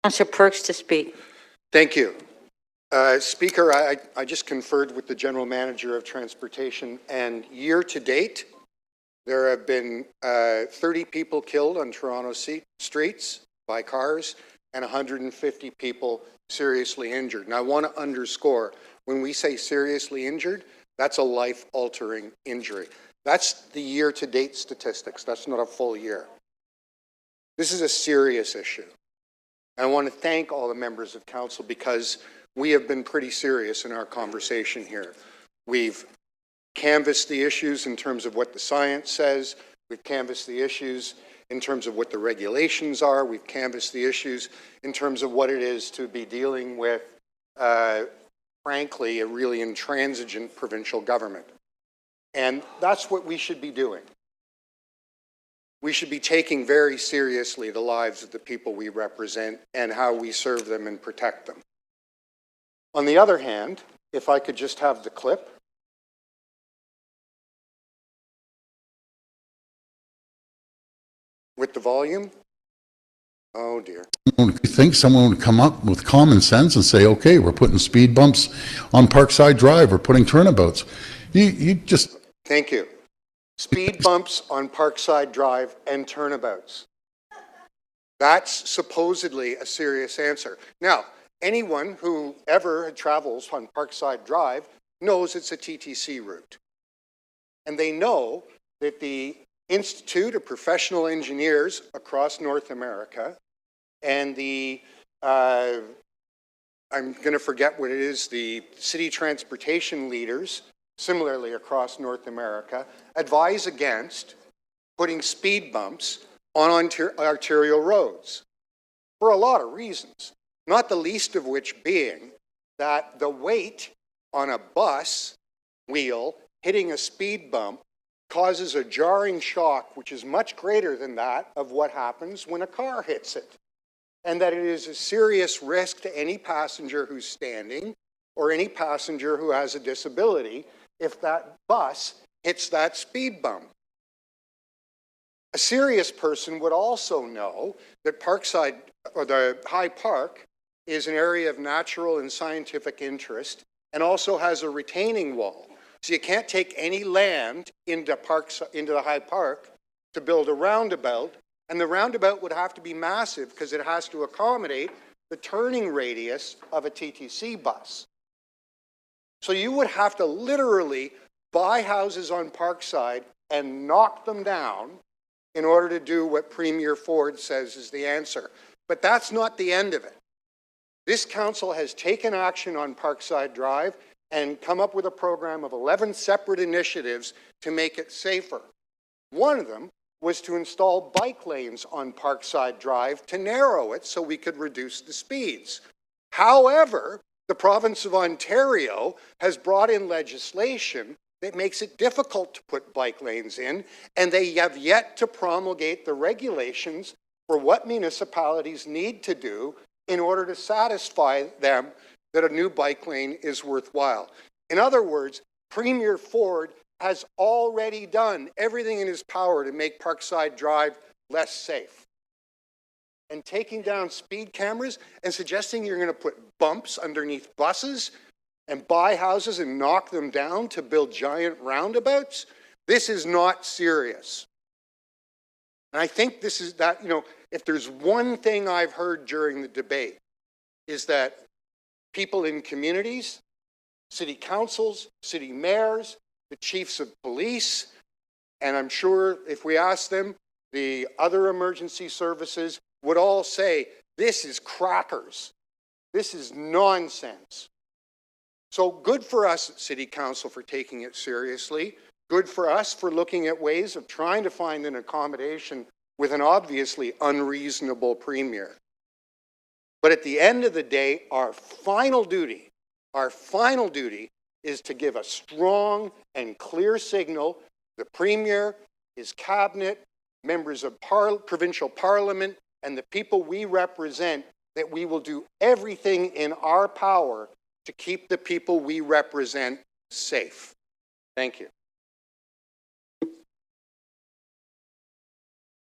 Councillor Perks to speak. Thank you. Speaker, I just conferred with the General Manager of Transportation, and year to date, there have been 30 people killed on Toronto streets by cars and 150 people seriously injured. And I want to underscore, when we say seriously injured, that's a life-altering injury. That's the year-to-date statistics. That's not a full year. This is a serious issue. And I want to thank all the members of council because we have been pretty serious in our conversation here. We've canvassed the issues in terms of what the science says. We've canvassed the issues in terms of what the regulations are. We've canvassed the issues in terms of what it is to be dealing with, frankly, a really intransigent provincial government. And that's what we should be doing. We should be taking very seriously the lives of the people we represent and how we serve them and protect them. On the other hand, if I could just have the clip. With the volume. Oh dear. You think someone would come up with common sense and say, okay, we're putting speed bumps on Parkside Drive, we're putting turnabouts. You just... Thank you. Speed bumps on Parkside Drive and turnabouts. That's supposedly a serious answer. Now, anyone who ever travels on Parkside Drive knows it's a TTC route. And they know that the Institute of Professional Engineers across North America and the, I'm going to forget what it is, the city transportation leaders, similarly across North America, advise against putting speed bumps on arterial roads for a lot of reasons, not the least of which being that the weight on a bus wheel hitting a speed bump causes a jarring shock which is much greater than that of what happens when a car hits it, and that it is a serious risk to any passenger who's standing or any passenger who has a disability if that bus hits that speed bump. A serious person would also know that Parkside, or the High Park, is an area of natural and scientific interest and also has a retaining wall. So you can't take any land into the High Park to build a roundabout, and the roundabout would have to be massive because it has to accommodate the turning radius of a TTC bus. So you would have to literally buy houses on Parkside and knock them down in order to do what Premier Ford says is the answer. But that's not the end of it. This council has taken action on Parkside Drive and come up with a program of 11 separate initiatives to make it safer. One of them was to install bike lanes on Parkside Drive to narrow it so we could reduce the speeds. However, the province of Ontario has brought in legislation that makes it difficult to put bike lanes in, and they have yet to promulgate the regulations for what municipalities need to do in order to satisfy them that a new bike lane is worthwhile. In other words, Premier Ford has already done everything in his power to make Parkside Drive less safe. And taking down speed cameras and suggesting you're going to put bumps underneath buses and buy houses and knock them down to build giant roundabouts, this is not serious. And I think this is that, if there's one thing I've heard during the debate is that people in communities, city councils, city mayors, the chiefs of police, and I'm sure if we ask them, the other emergency services would all say, this is crackers. This is nonsense. So good for us at City Council for taking it seriously. Good for us for looking at ways of trying to find an accommodation with an obviously unreasonable premier. But at the end of the day, our final duty is to give a strong and clear signal to the premier, his cabinet, members of provincial parliament, and the people we represent that we will do everything in our power to keep the people we represent safe. Thank you.